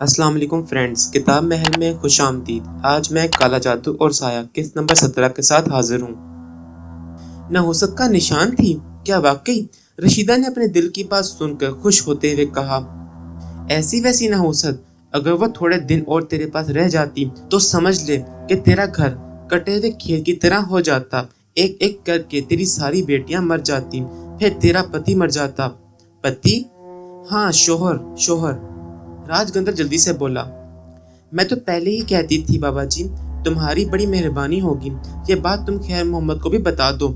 अस्सलाम वालेकुम फ्रेंड्स, किताब महल में खुश आमदीद। आज मैं काला जादू और साया किस्त नंबर 17 के साथ हाजिर हूँ। नहुसत का निशान थी क्या वाकई? रशीदा ने अपने दिल की बात सुनकर खुश होते हुए कहा, ऐसी वैसी नहुसत, अगर वो थोड़े दिन और तेरे पास रह जाती तो समझ ले कि तेरा घर कटे हुए खेत की तरह हो जाता। एक एक करके तेरी सारी बेटियां मर जाती, फिर तेरा पति मर जाता। पति? हाँ, शोहर शोहर। राजगंधर जल्दी से बोला, मैं तो पहले ही कहती थी बाबा जी, तुम्हारी बड़ी मेहरबानी होगी, ये बात तुम खैर मोहम्मद को भी बता दो।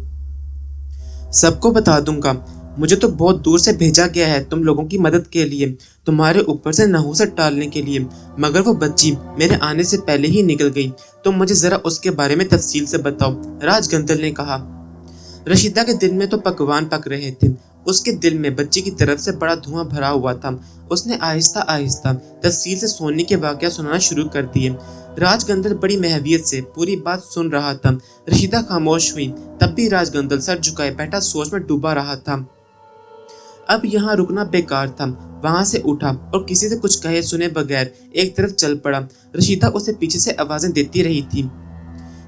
सबको बता दूंगा। मुझे तो बहुत दूर से भेजा गया है तुम लोगों की मदद के लिए, तुम्हारे ऊपर से नहुसत टालने के लिए, मगर वो बच्ची मेरे आने से पहले ही निकल गई। तुम मुझे जरा उसके बारे में तफसील से बताओ, राजगंधर ने कहा। रशीदा के दिल में तो पकवान पक रहे थे। उसके दिल में बच्ची की तरफ से बड़ा धुआं भरा हुआ था। उसने आहिस्ता आहिस्ता तफसील से सोनी के वाकया सुनाना शुरू कर दिए। राजगंधर बड़ी महवियत से पूरी बात सुन रहा था। रशीदा खामोश हुई, तब भी राजगंधर सर झुकाए बैठा सोच में डूबा रहा था। अब यहाँ रुकना बेकार था। वहां से उठा और किसी से कुछ कहे सुने बगैर एक तरफ चल पड़ा। रशीदा उसे पीछे से आवाजें देती रही थी,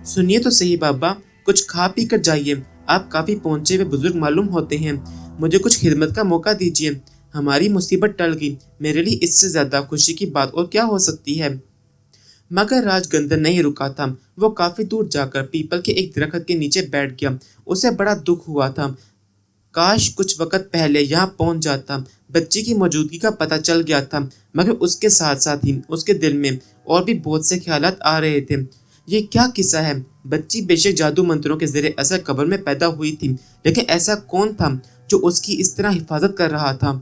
सुनिए तो सही बाबा, कुछ खा पी कर जाइए, आप काफी पहुंचे हुए बुजुर्ग मालूम होते हैं, मुझे कुछ खिदमत का मौका दीजिए, हमारी मुसीबत टल गई, मेरे लिए इससे ज्यादा खुशी की बात और क्या हो सकती है। मगर राजगंधर नहीं रुका था। वो काफी दूर जाकर पीपल के एक दरख्त के नीचे बैठ गया। उसे बड़ा दुख हुआ था, काश कुछ वक्त पहले यहाँ पहुंच जाता। बच्ची की मौजूदगी का पता चल गया था, मगर उसके साथ साथ ही उसके दिल में और भी बहुत से ख्यालात आ रहे थे। ये क्या किस्सा है? बच्ची बेशक जादू मंत्रों के ज़रिए असर कब्र में पैदा हुई थी, लेकिन ऐसा कौन था जो उसकी इस तरह हिफाजत कर रहा था?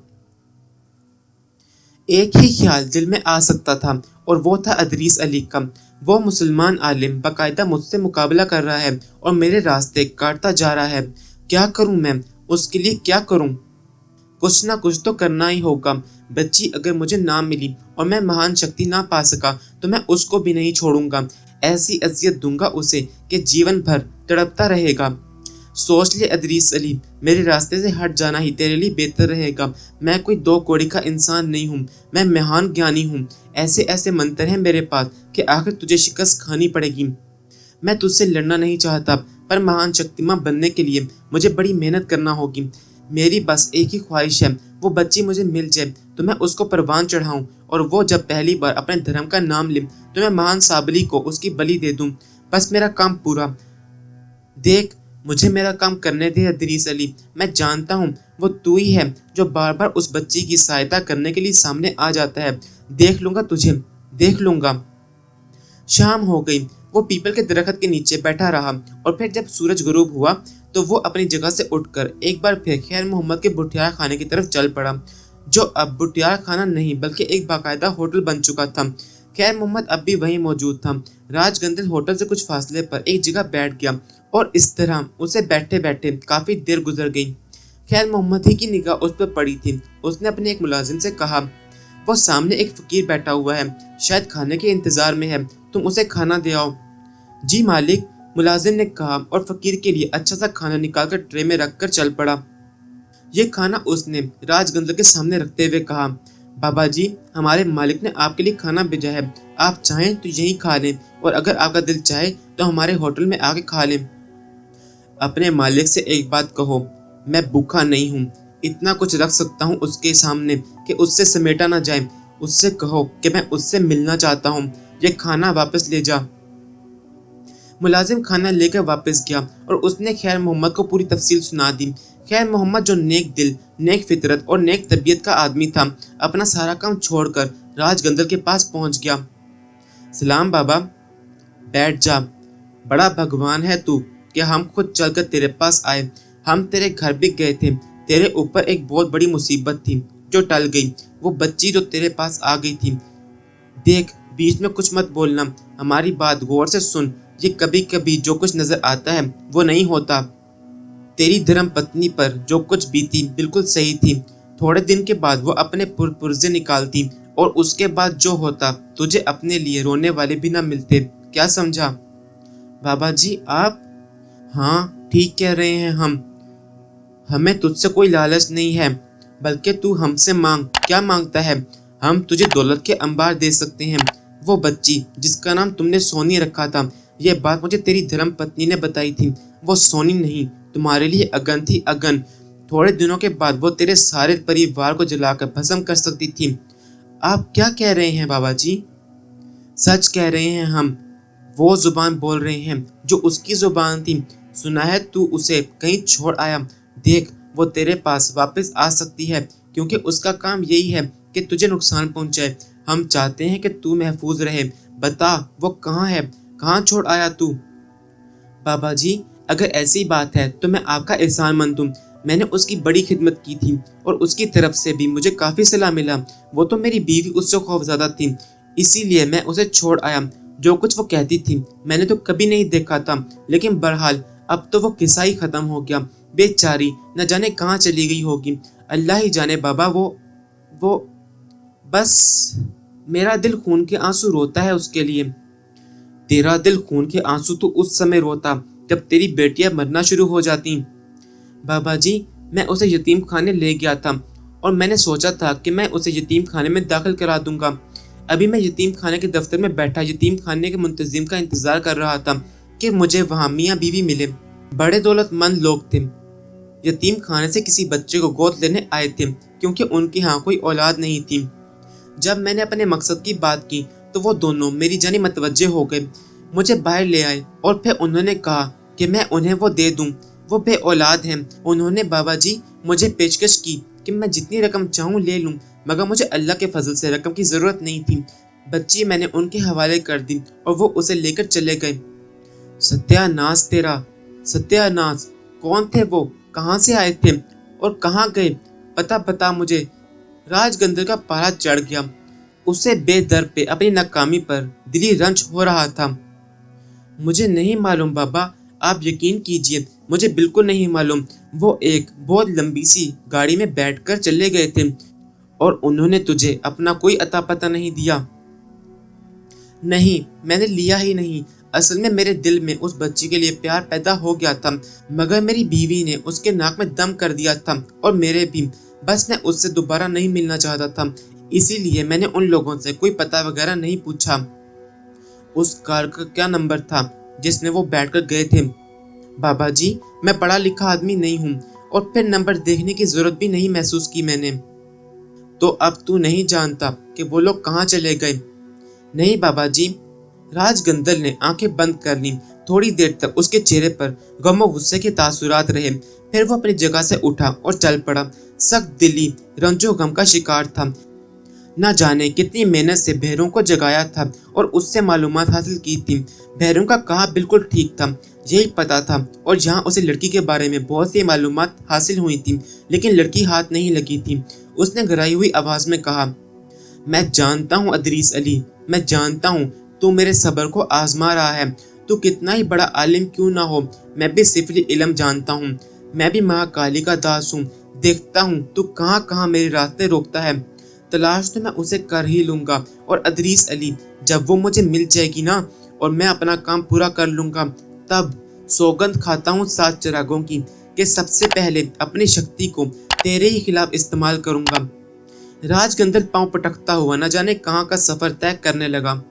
एक ही ख्याल दिल में आ सकता था, और वो था अदरीस अली का। वो मुसलमान आलिम बाकायदा मुझसे मुकाबला कर रहा है और मेरे रास्ते काटता जा रहा है। क्या करूं मैं? उसके लिए क्या करूं? कुछ ना कुछ तो करना ही होगा। बच्ची अगर मुझे ना मिली और मैं महान शक्ति ना पा सका तो मैं उसको भी नहीं छोड़ूंगा। ऐसी अजियत दूंगा उसे कि जीवन भर तड़पता रहेगा। सोच ले अदरीस अली, मेरे रास्ते से हट जाना ही तेरे लिए बेहतर रहेगा। मैं कोई दो कौड़ी का इंसान नहीं हूँ, मैं महान ज्ञानी हूँ। ऐसे ऐसे मंत्र हैं मेरे पास कि आखिर तुझे शिकस्त खानी पड़ेगी। मैं तुझसे लड़ना नहीं चाहता, पर महान शक्तिमान बनने के लिए मुझे बड़ी मेहनत करना होगी। मेरी बस एक ही ख्वाहिश है, वो बच्ची मुझे मिल जाए तो मैं उसको परवान चढ़ाऊं, और वो जब पहली बार अपने धर्म का नाम ले तो मैं महान साबली को उसकी बलि दे दूं। बस मेरा काम पूरा। देख, मुझे मेरा काम करने दे अदरीस अली। मैं जानता हूँ वो तू ही है जो बार बार उस बच्ची की सहायता करने के लिए सामने आ जाता है। देख लूंगा तुझे, देख लूंगा। शाम हो गई। वो पीपल के दरख्त के नीचे बैठा रहा, और फिर जब सूरज गुरूब हुआ तो वो अपनी जगह से उठकर एक बार फिर खैर मोहम्मद के भुटियार खाने की तरफ चल पड़ा, जो अब भुटियार खाना नहीं बल्कि एक बाकायदा होटल बन चुका था। खैर मोहम्मद अब भी वहीं मौजूद था। राजगंधर होटल से कुछ फासले पर एक जगह बैठ गया, और इस तरह उसे बैठे बैठे काफी देर गुजर गई। खैर मोहम्मद ही की निगाह उस पर पड़ी थी। उसने अपने एक मुलाजिम से कहा, वो सामने एक फकीर बैठा हुआ है, शायद खाने के इंतजार में है, तुम उसे खाना दे आओ। जी मालिक, मुलाजिम ने कहा, और फकीर के लिए अच्छा सा खाना निकालकर ट्रे में रखकर चल पड़ा। ये खाना उसने राजगंधर के सामने रखते हुए कहा, बाबा जी, हमारे मालिक ने आपके लिए खाना भेजा है, आप चाहें तो यहीं खा लें, और अगर आपका दिल चाहे तो हमारे होटल में आके खा लें। अपने मालिक से एक बात कहो, मैं भूखा नहीं हूँ, इतना कुछ रख सकता हूँ उसके सामने कि उससे समेटा ना जाए। उससे कहो कि मैं उससे मिलना चाहता हूँ, ये खाना वापस ले जा। मुलाजिम खाना लेकर वापस गया, और उसने खैर मोहम्मद को पूरी तफसील सुना दी। खैर मोहम्मद, जो नेक दिल, नेक फितरत और नेक तबीयत का आदमी था, अपना सारा काम छोड़कर राजगंधर के पास पहुंच गया। सलाम बाबा। बैठ जा। बड़ा भगवान है तू कि हम खुद चलकर तेरे पास आए। हम तेरे घर भी गए थे, तेरे ऊपर एक बहुत बड़ी मुसीबत थी जो टल गई। वो बच्ची जो तेरे पास आ गई थी। देख, बीच में कुछ मत बोलना, हमारी बात गौर से सुन। ये कभी कभी जो कुछ नजर आता है वो नहीं होता। तेरी धर्म पत्नी पर जो कुछ बीती बिल्कुल सही थी। थोड़े दिन के बाद वो अपने पुर्जे निकालती, और उसके बाद जो होता तुझे अपने लिए रोने वाले भी ना मिलते। क्या समझा? बाबा जी आप? हाँ, ठीक कह रहे हैं हम। हमें तुझसे कोई लालच नहीं है, बल्कि तू हमसे मांग। क्या मांगता है? हम तुझे दौलत के अंबार दे सकते हैं। वो बच्ची जिसका नाम तुमने सोनी रखा था, यह बात मुझे तेरी धर्म पत्नी ने बताई थी। वो सोनी नहीं, तुम्हारे लिए अगन थी, अगन। थोड़े दिनों के बाद वो तेरे सारे परिवार को जलाकर भस्म कर सकती थी। आप क्या कह रहे हैं बाबा जी? सच कह रहे हैं हम। वो जुबान बोल रहे हैं जो उसकी जुबान थी। सुना है तू उसे कहीं छोड़ आया। देख, वो तेरे पास वापस आ सकती है, क्योंकि उसका काम यही है कि तुझे नुकसान पहुंचाए। हम चाहते हैं कि तू महफूज रहे। बता, वो कहाँ है? कहाँ छोड़ आया तू? बाबा जी, अगर ऐसी बात है तो मैं आपका एहसानमंद हूँ। मैंने उसकी बड़ी खिदमत की थी और उसकी तरफ से भी मुझे काफ़ी सलाह मिला। वो तो मेरी बीवी उससे खौफज़दा थी, इसीलिए मैं उसे छोड़ आया। जो कुछ वो कहती थी मैंने तो कभी नहीं देखा था, लेकिन बहरहाल अब तो वो किस्सा ही ख़त्म हो गया। बेचारी न जाने कहाँ चली गई होगी। अल्लाह ही जाने बाबा। वो बस मेरा दिल खून के आंसू रोता है उसके लिए। तेरा दिल खून के आंसू तो उस समय रोता जब तेरी बेटियां मरना शुरू हो जाती। बाबा जी, मैं उसे यतीम खाने ले गया था और मैंने सोचा था कि मैं उसे यतीम खाने में दाखिल करा दूंगा। अभी मैं यतीम खाने के दफ्तर में बैठा यतीम खाने के मुंतजिम का इंतजार कर रहा था कि मुझे वहाँ मियाँ बीवी मिले। बड़े दौलतमंद लोग थे। यतीम खाने से किसी बच्चे को गोद लेने आए थे, क्योंकि उनके यहाँ कोई औलाद नहीं थी। जब मैंने अपने मकसद की बात की तो वो दोनों मेरी जानी मतवज्जे हो गए। मुझे बाहर ले आए और फिर उन्होंने कहा कि मैं उन्हें वो दे दूं। वो बे औलाद हैं। उन्होंने बाबा जी मुझे पेशकश की कि मैं जितनी रकम चाहूँ ले लूँ, मगर मुझे अल्लाह के फजल से रकम की ज़रूरत नहीं थी। बच्ची मैंने उनके हवाले कर दी और वो उसे लेकर चले गए। सत्यानाश तेरा, सत्यानाश। कौन थे वो? कहाँ से आए थे और कहाँ गए? पता बता मुझे। राजगंधर का पारा चढ़ गया। उसे बेदर पे अपनी नाकामी पर दिली रंज हो रहा था। मुझे नहीं मालूम बाबा, आप यकीन कीजिए, मुझे बिल्कुल नहीं मालूम। वो एक बहुत लंबी सी गाड़ी में बैठकर चले गए थे और उन्होंने तुझे अपना कोई अता पता नहीं दिया। नहीं, मैंने लिया ही नहीं। असल में मेरे दिल में उस बच्ची के लिए प्यार पैदा हो गया था, मगर मेरी बीवी ने उसके नाक में दम कर दिया था और मेरे भी। बस मैं उससे दोबारा नहीं मिलना चाहता था, इसीलिए मैंने उन लोगों से कोई पता वगैरह नहीं पूछा। उस कार का क्या नंबर था जिसमें वो बैठकर गए थे? बाबा जी, मैं पढ़ा लिखा आदमी नहीं हूँ और फिर नंबर देखने की जरूरत भी नहीं महसूस की मैंने। तो अब तू नहीं जानता कि वो लोग कहाँ चले गए? नहीं बाबा जी। राजगंधर ने आंखें बंद कर ली। थोड़ी देर तक उसके चेहरे पर गम और गुस्से के तासुरात रहे। फिर वो अपनी जगह से उठा और चल पड़ा। सख्त दिली रंजो गम का शिकार था। न जाने कितनी मेहनत से भैरों को जगाया था और उससे मालूमात हासिल की थी। भैरों का कहा बिल्कुल ठीक था, यही पता था। और यहाँ उसे लड़की के बारे में बहुत सी मालूमात हासिल हुई थी, लेकिन लड़की हाथ नहीं लगी थी। उसने घराई हुई आवाज में कहा, मैं जानता हूँ अदरीस अली, मैं जानता हूँ तू मेरे सब्र को आजमा रहा है। तू कितना ही बड़ा आलिम क्यों ना हो, मैं भी सिफली इल्म जानता हूँ। मैं भी महाकाली का दास हूँ। देखता हूँ तू कहाँ कहाँ मेरे रास्ते रोकता है। तलाश तो मैं उसे कर ही लूंगा। और अदरीस अली, जब वो मुझे मिल जाएगी ना और मैं अपना काम पूरा कर लूंगा, तब सौगंध खाता हूँ 7 चिरागों की कि सबसे पहले अपनी शक्ति को तेरे ही खिलाफ इस्तेमाल करूंगा। राजगंधर पांव पटकता हुआ न जाने कहाँ का सफर तय करने लगा।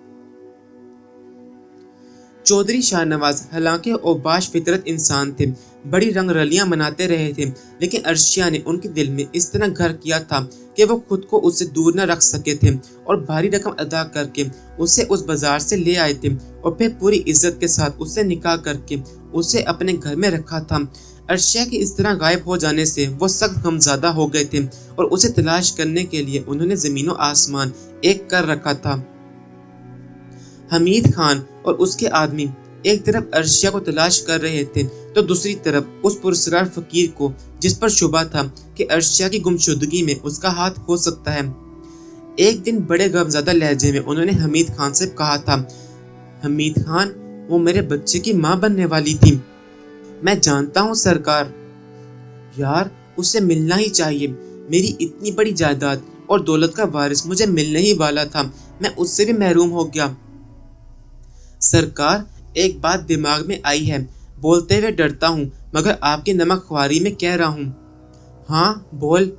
चौधरी शाहनवाज हालांकि औबाश फितरत इंसान थे, बड़ी रंगरलियां मनाते रहे थे, लेकिन अर्शिया ने उनके दिल में इस तरह घर किया था कि वो खुद को उससे दूर न रख सके थे और भारी रकम अदा करके उसे उस बाजार से ले आए थे और फिर पूरी इज्जत के साथ उससे निकाह करके उसे अपने घर में रखा था। अर्शिया के इस तरह गायब हो जाने से वो सख्त गमज़दा हो गए थे और उसे तलाश करने के लिए उन्होंने ज़मीन और आसमान एक कर रखा था। हमीद खान और उसके आदमी एक तरफ अर्शिया को तलाश कर रहे थे तो दूसरी तरफ उस पुरस्कार फकीर को, जिस पर शुबा था कि अर्शिया की गुमशुदगी में उसका हाथ हो सकता है। एक दिन बड़े गमज़दा लहजे में उन्होंने हमीद खान से कहा था, हमीद खान, वो मेरे बच्चे की माँ बनने वाली थी। मैं जानता हूँ सरकार। यार, उससे मिलना ही चाहिए। मेरी इतनी बड़ी जायदाद और दौलत का वारिस मुझे मिलने ही वाला था, मैं उससे भी महरूम हो गया। सरकार, एक बात दिमाग में आई है, बोलते हुए डरता हूँ, मगर आपकी नमक ख्वारी में कह रहा हूँ। हाँ बोल।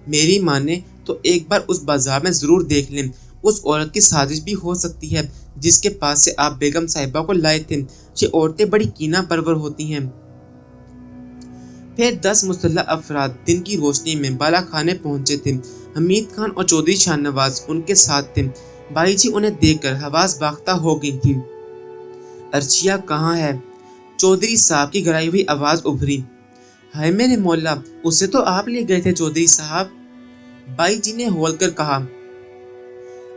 मेरी माँ ने تو ایک بار اس بازار میں ضرور دیکھ لیں۔ اس عورت کی سازش بھی ہو سکتی ہے جس کے پاس سے آپ بیگم صاحبہ کو لائے تھے۔ یہ عورتیں بڑی کینہ پرور ہوتی ہیں۔ پھر 10 مسلح افراد دن کی روشنی میں بالا خانے پہنچے تھے۔ حمید خان اور چودھری شاہ نواز ان کے ساتھ تھے۔ بائی جی انہیں دیکھ کر حواس باختہ ہو گئی تھی۔ ارشیا کہاں ہے؟ چودھری صاحب کی گرائی ہوئی آواز ابھری۔ ہائے میرے مولا، اسے تو آپ لے گئے تھے چودھری صاحب، بائی جی نے ہول کر کہا،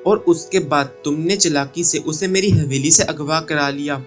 اور اس کے بعد تم نے چالاکی سے اسے میری حویلی سے اغوا کرا لیا۔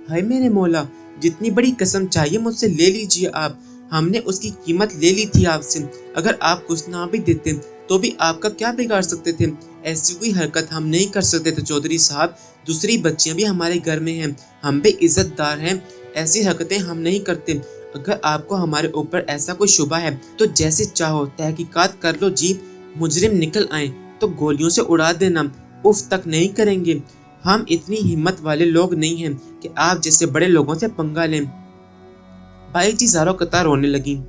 ہائے میرے مولا، جتنی بڑی قسم چاہیے مجھ سے لے لیجیے آپ، ہم نے اس کی قیمت لے لی تھی آپ سے، اگر آپ کچھ نہ بھی دیتے تو بھی آپ کا کیا بگاڑ سکتے تھے؟ ایسی کوئی حرکت ہم نہیں کر سکتے تھے چودھری صاحب، دوسری بچیاں بھی ہمارے گھر میں ہیں، ہم بھی عزت دار ہیں، ایسی حرکتیں ہم نہیں کرتے۔ اگر آپ کو ہمارے اوپر ایسا کوئی شبہ ہے تو جیسے چاہو تحقیقات کر لو جی، مجرم نکل آئیں تو گولیوں سے اڑا دینا، اف تک نہیں کریں گے، ہم اتنی ہمت والے لوگ نہیں ہیں کہ آپ جیسے بڑے لوگوں سے پنگا لیں۔ بائی جی زاروں قطار رونے لگیں۔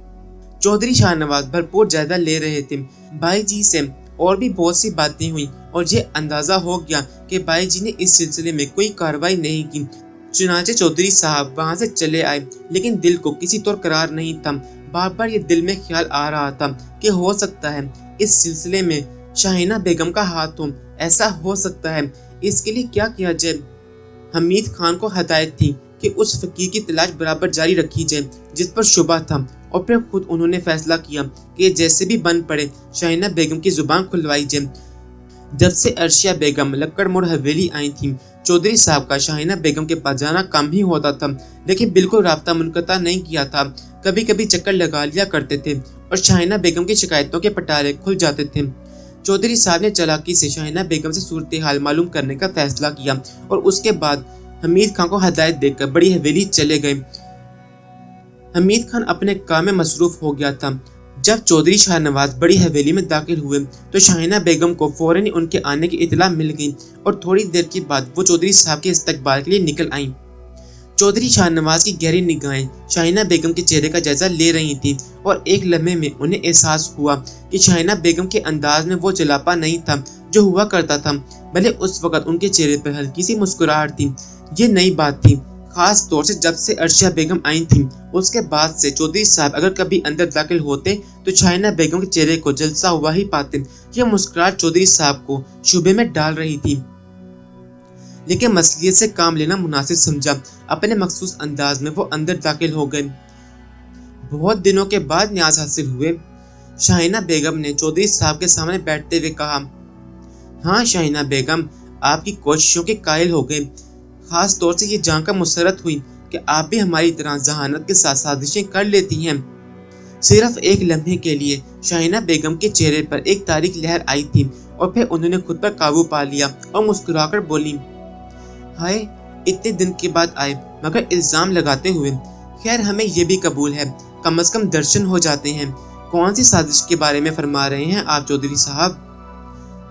چودھری شاہ نواز بھرپور جائزہ لے رہے تھے۔ بائی جی سے اور بھی بہت سی باتیں ہوئی اور یہ اندازہ ہو گیا کہ بائی جی نے اس سلسلے میں کوئی کارروائی نہیں کی۔ چنانچہ چودھری صاحب وہاں سے چلے آئے، لیکن دل کو کسی طور قرار نہیں تھا۔ بار بار یہ دل میں خیال آ رہا تھا کہ ہو سکتا ہے اس سلسلے میں شاہینہ بیگم کا ہاتھ ہو، ایسا ہو سکتا ہے، اس کے لیے کیا کیا جائے؟ حمید خان کو ہدایت تھی کہ اس فقیر کی تلاش برابر جاری رکھی جائے جس پر شبہ تھا، اور پھر خود انہوں نے فیصلہ کیا کہ جیسے بھی بن پڑے شاہینہ بیگم کی زبان کھلوائی جائے۔ جب سے ارشیا بیگم لکڑ موڑ حویلی آئی تھیں، چودھری صاحب کا شاہینہ بیگم کے پاس جانا کم ہی ہوتا تھا، لیکن بالکل رابطہ منقطع نہیں کیا تھا۔ کبھی کبھی چکر لگا لیا کرتے تھے اور شاہینہ بیگم کی شکایتوں کے پٹارے کھل جاتے تھے۔ چودھری صاحب نے چالاکی سے شاہینہ بیگم سے صورتحال معلوم کرنے کا فیصلہ کیا اور اس کے بعد حمید خان کو ہدایت دے کر بڑی حویلی چلے گئے۔ حمید خان اپنے کام میں مصروف ہو گیا تھا۔ جب چودھری شاہ نواز بڑی حویلی میں داخل ہوئے تو شاہینہ بیگم کو فوراً ان کے آنے کی اطلاع مل گئی اور تھوڑی دیر کے بعد وہ چودھری صاحب کے استقبال کے لیے نکل آئیں۔ چودھری شاہ نواز کی گہری نگاہیں شاہینہ بیگم کے چہرے کا جائزہ لے رہی تھیں اور ایک لمحے میں انہیں احساس ہوا کہ شاہینہ بیگم کے انداز میں وہ چلاپا نہیں تھا جو ہوا کرتا تھا، بھلے اس وقت ان کے چہرے پر ہلکی سی مسکراہٹ تھی۔ یہ نئی بات تھی، خاص طور سے جب سے ارشیا بیگم آئی تھیں۔ اس کے بعد سے چودھری صاحب اگر کبھی اندر داخل ہوتے تو شاہینہ بیگم کے چہرے کو جلسا ہوا ہی پاتے۔ یہ مسکراہٹ چودھری صاحب کو شبے میں ڈال رہی تھی، لیکن مصلیحت سے کام لینا مناسب سمجھا۔ اپنے مخصوص انداز میں وہ اندر داخل ہو گئے۔ بہت دنوں کے بعد نیاز حاصل ہوئے، شاہینہ بیگم نے چودھری صاحب کے سامنے بیٹھتے ہوئے کہا۔ ہاں شاہینہ بیگم، آپ کی کوششوں کے قائل ہو گئے، خاص طور سے یہ جان کر مسرت ہوئی کہ آپ بھی ہماری طرح ذہانت کے ساتھ سازشیں کر لیتی ہیں۔ صرف ایک لمحے کے لیے شاہینہ بیگم کے چہرے پر ایک تاریک لہر آئی تھی اور پھر انہوں نے خود پر قابو پا لیا اور مسکرا کر بولی، ہائے اتنے دن کے بعد آئے مگر الزام لگاتے ہوئے، خیر ہمیں یہ بھی قبول ہے، کم از کم درشن ہو جاتے ہیں۔ کون سی سازش کے بارے میں فرما رہے ہیں آپ چودھری صاحب؟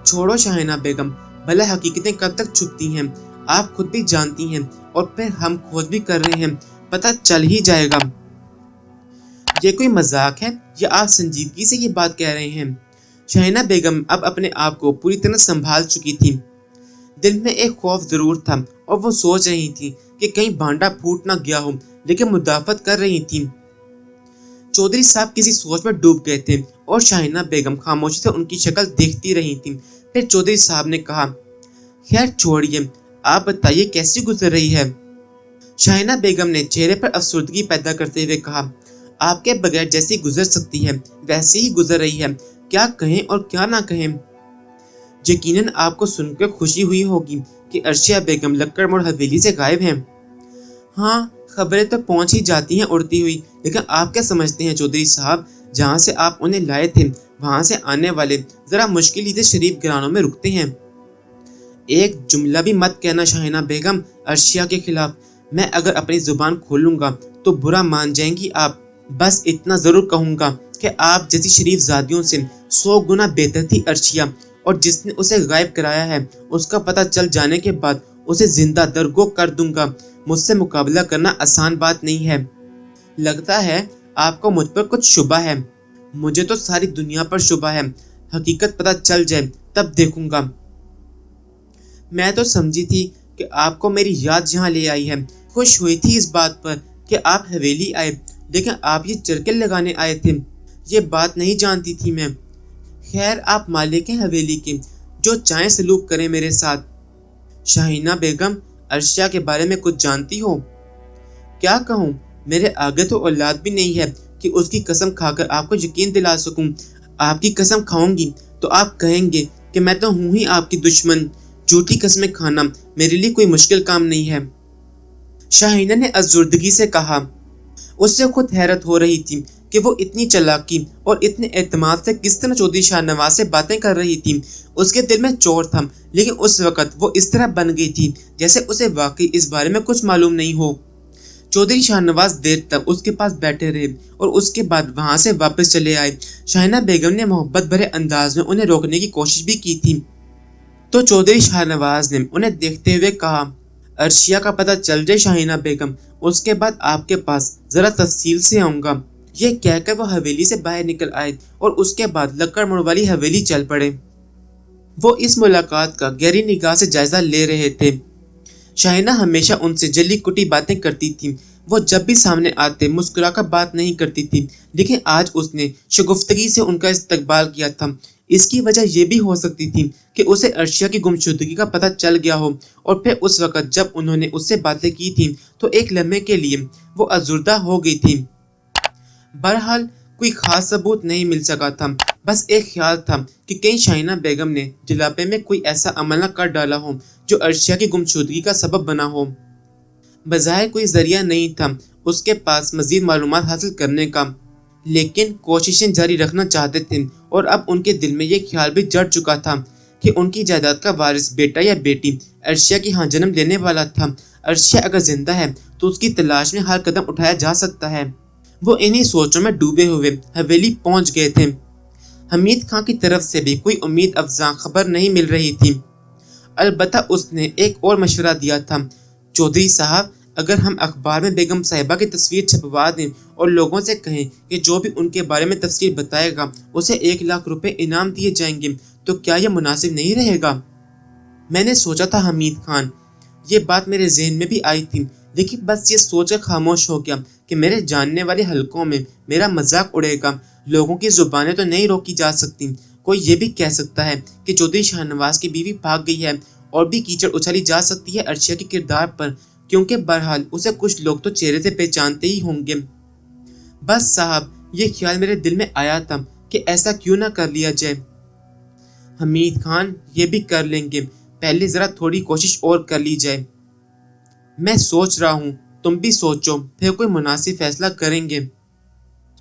چھوڑو شاہینہ بیگم، بھلا حقیقتیں کب تک چھپتی ہیں، آپ خود بھی جانتی ہیں اور پھر ہم کھوج بھی کر رہے ہیں، پتہ چل ہی جائے گا۔ یہ کوئی مذاق ہے یا آپ سنجیدگی سے یہ بات کہہ رہے ہیں؟ شاہینہ بیگم اب اپنے آپ کو پوری طرح سنبھال چکی تھی۔ دل میں ایک خوف ضرور تھا اور وہ سوچ رہی تھی کہ کہیں بھانڈا پھوٹ نہ گیا ہو، لیکن مدافعت کر رہی تھی۔ چودھری صاحب کسی سوچ میں ڈوب گئے تھے اور شاہینہ بیگم خاموشی سے ان کی شکل دیکھتی رہی تھی۔ پھر چودھری صاحب نے کہا، خیر چھوڑیے، آپ بتائیے کیسی گزر رہی ہے؟ شاہینہ بیگم نے چہرے پر افسردگی پیدا کرتے ہوئے کہا، آپ کے بغیر جیسی گزر سکتی ہے ویسی ہی گزر رہی ہے، کیا کہیں اور کیا نہ کہیں۔ یقیناً آپ کو سن کر خوشی ہوئی ہوگی کہ ارشیا بیگم لکڑ موڑ حویلی سے غائب ہیں۔ ہاں خبریں تو پہنچ ہی جاتی ہیں اڑتی ہوئی، لیکن آپ کیا سمجھتے ہیں چودھری صاحب، جہاں سے آپ انہیں لائے تھے وہاں سے آنے والے ذرا مشکل ہی سے شریف گرانوں میں رکتے ہیں۔ ایک جملہ بھی مت کہنا شاہینہ بیگم ارشیا کے خلاف، میں اگر اپنی زبان کھولوں گا تو برا مان جائیں گی آپ۔ بس اتنا ضرور کہوں گا کہ آپ جیسی شریف زادیوں سے 100 گنا بہتر تھی ارشیا، اور جس نے اسے غائب کرایا ہے اس کا پتہ چل جانے کے بعد اسے زندہ درگو کر دوں گا۔ مجھ سے مقابلہ کرنا آسان بات نہیں ہے۔ لگتا ہے آپ کو مجھ پر کچھ شبہ ہے۔ مجھے تو ساری دنیا پر شبہ ہے، हकीकत पता चल जाए तब देखूंगा। मैं तो समझी थी कि आपको मेरी याद यहाँ ले आई है। खुश हुई थी इस बात पर कि आप हवेली आए, लेकिन आप ये चरके लगाने आए थे, ये बात नहीं जानती थी मैं। खैर, आप मालिक हैं हवेली के, जो चाहें सलूक करें मेरे साथ। शाहीना बेगम, अर्शिया के बारे में कुछ जानती हो? क्या कहूँ, मेरे आगे तो औलाद भी नहीं है कि उसकी कसम खाकर आपको यकीन दिला सकूं। आपकी कसम खाऊंगी तो आप कहेंगे कि मैं तो हूं ही आपकी दुश्मन। झूठी कस्में खाना मेरे लिए कोई मुश्किल काम नहीं है। शाहीना ने अज़ुर्दगी से कहा। उससे खुद हैरत हो रही थी कि वो इतनी चालाकी और इतने एतमाद से किस तरह चौधरी शाहनवाज से बातें कर रही थी। उसके दिल में चोर था, लेकिन उस वक्त वो इस तरह बन गई थी जैसे उसे वाकई इस बारे में कुछ मालूम नहीं हो। चौधरी शाहनवाज देर तक उसके पास बैठे रहे और उसके बाद वहां से वापस चले आए। शाहीना बेगम ने मोहब्बत भरे अंदाज में उन्हें रोकने की कोशिश भी की थी, तो चौधरी शाहनवाज ने उन्हें देखते हुए कहा, अर्शिया का पता चल जाए शाहीना बेगम, उसके बाद आपके पास जरा तफसील से आऊंगा। ये कहकर वो हवेली से बाहर निकल आए और उसके बाद लक्कड़ मोड़ वाली हवेली चल पड़े। वो इस मुलाकात का गहरी निगाह से जायजा ले रहे थे। शाहीना हमेशा उनसे जली कुटी बातें करती थी। वो जब भी सामने आते मुस्कुराकर बात नहीं करती थी, लेकिन आज उसने शगुफ्तगी से उनका इस्तकबाल किया था। इसकी वजह यह भी हो सकती थी कि उसे अर्शिया की गुमशुदगी का पता चल गया हो, और फिर उस वक्त जब उन्होंने उससे बातें की थी तो एक लम्हे के लिए वो अज़ुर्दा हो गई थी। बहरहाल कोई खास सबूत नहीं मिल सका था, बस एक ख्याल था कि कहीं शाहीना बेगम ने जुलापे में कोई ऐसा अमल न कर डाला हो जो अर्शिया की गुमशुदगी का सबब बना हो। बज़ाहिर कोई जरिया नहीं था उसके पास मजीद मालूमात हासिल करने का, लेकिन कोशिशें जारी रखना चाहते थे, और अब उनके दिल में यह ख्याल भी जड़ चुका था कि उनकी जायदाद का वारिस बेटा या बेटी अर्शिया की यहाँ जन्म लेने वाला था। अर्शिया अगर जिंदा है तो उसकी तलाश में हर कदम उठाया जा सकता है। वो इन्हीं सोचों में डूबे हुए हवेली पहुंच गए थे। हमीद खां की तरफ से भी कोई उम्मीद अफजा खबर नहीं मिल रही थी। अलबत्ता उसने एक और मशवरा दिया था, चौधरी साहब, अगर हम अखबार में बेगम साहिबा की तस्वीर छपवा दें और लोगों से कहें कि जो भी उनके बारे में तफसीर बताएगा उसे 1 लाख रुपए इनाम दिए जाएंगे, तो क्या यह मुनासिब नहीं रहेगा? मैंने सोचा था हमीद खान, ये बात मेरे जहन में भी आई थी, लेकिन बस ये सोचकर खामोश हो गया कि मेरे जानने वाले हलकों में मेरा मजाक उड़ेगा। लोगों की जुबानें तो नहीं रोकी जा सकती। कोई ये भी कह सकता है कि चौधरी शाहनवाज की बीवी भाग गई है, और भी कीचड़ उछाली जा सकती है अर्शिया के किरदार पर, क्योंकि बहरहाल उसे कुछ लोग तो चेहरे से पहचानते ही होंगे। बस साहब, ये ख्याल मेरे दिल में आया था कि ऐसा क्यों ना कर लिया जाए। हमीद खान, ये भी कर लेंगे, पहले जरा थोड़ी कोशिश और कर ली जाए। मैं सोच रहा हूँ, तुम भी सोचो, फिर कोई मुनासिब फैसला करेंगे।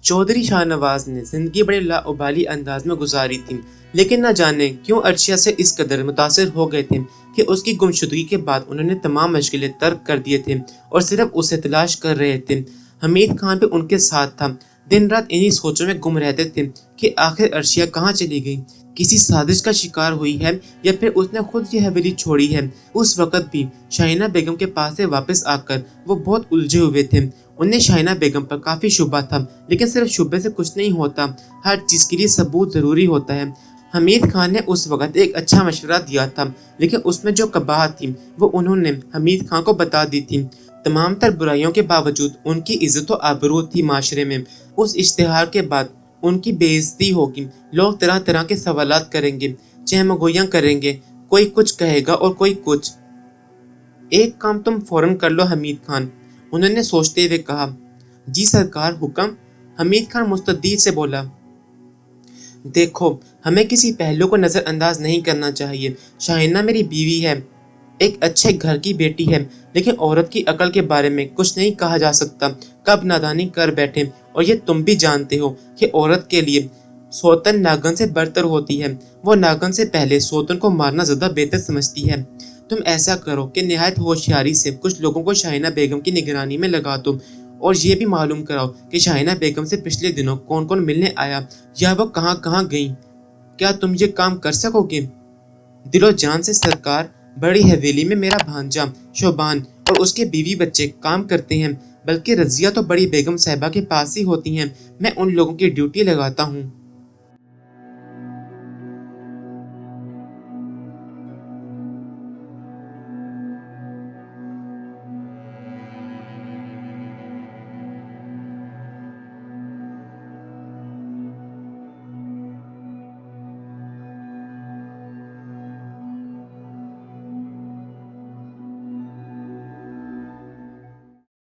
चौधरी शाहनवाज ने जिंदगी बड़े लाउबाली अंदाज में गुजारी थी, लेकिन न जाने क्यों अर्शिया से इस कदर मुतासिर हो गए थे कि उसकी गुमशुदगी के बाद उन्होंने तमाम मशगिलें तर्क कर दिए थे और सिर्फ उसे तलाश कर रहे थे। हमीद खान भी उनके साथ था। दिन रात इन्हीं सोचों में गुम रहते थे कि आखिर अर्शिया कहाँ चली गई, किसी साजिश का शिकार हुई है या फिर उसने खुद ये हवेली छोड़ी है। उस वक्त भी शाहीना बेगम के पास से वापस आकर वो बहुत उलझे हुए थे। उन्हें शाहीना बेगम पर काफी शुबा था, लेकिन सिर्फ शुबे से कुछ नहीं होता, हर चीज के लिए सबूत जरूरी होता है। हमीद खान ने उस वक्त एक अच्छा मशवरा दिया था, लेकिन उसमें जो कबाहत थी वो उन्होंने हमीद खान को बता दी थी। तमाम तर बुराइयों के बावजूद उनकी इज्जत और आबरू थी माशरे में। उस इश्तिहार के बाद उनकी बेइज्जती होगी, लोग तरह तरह के सवालात करेंगे, चहमगोइयां करेंगे, कोई कुछ कहेगा और कोई कुछ। एक काम तुम फौरन कर लो हमीद खान, उन्होंने सोचते हुए कहा। जी सरकार, हुक्म, हमीद खान मुस्तद्दीद से बोला। देखो, हमें किसी पहलू को नजरअंदाज नहीं करना चाहिए। शाहीना मेरी बीवी है, एक अच्छे घर की बेटी है, लेकिन औरत की अकल के बारे में कुछ नहीं कहा जा सकता, कब नादानी कर बैठे। और ये तुम भी जानते हो कि औरत के लिए सौतन नागन से बरतर होती है। वो नागन से पहले सौतन को मारना ज्यादा बेहतर समझती है। तुम ऐसा करो कि निहायत होशियारी से कुछ लोगों को शाहीना बेगम की निगरानी में लगा दो, और ये भी मालूम कराओ कि शाहीना बेगम से पिछले दिनों कौन कौन मिलने आया या वो कहाँ कहाँ गई। क्या तुम ये काम कर सकोगे? दिलो जान से सरकार, बड़ी हवेली में मेरा भांजा शोबान और उसके बीवी बच्चे काम करते हैं, बल्कि रजिया तो बड़ी बेगम साहिबा के पास ही होती हैं। मैं उन लोगों की ड्यूटी लगाता हूँ।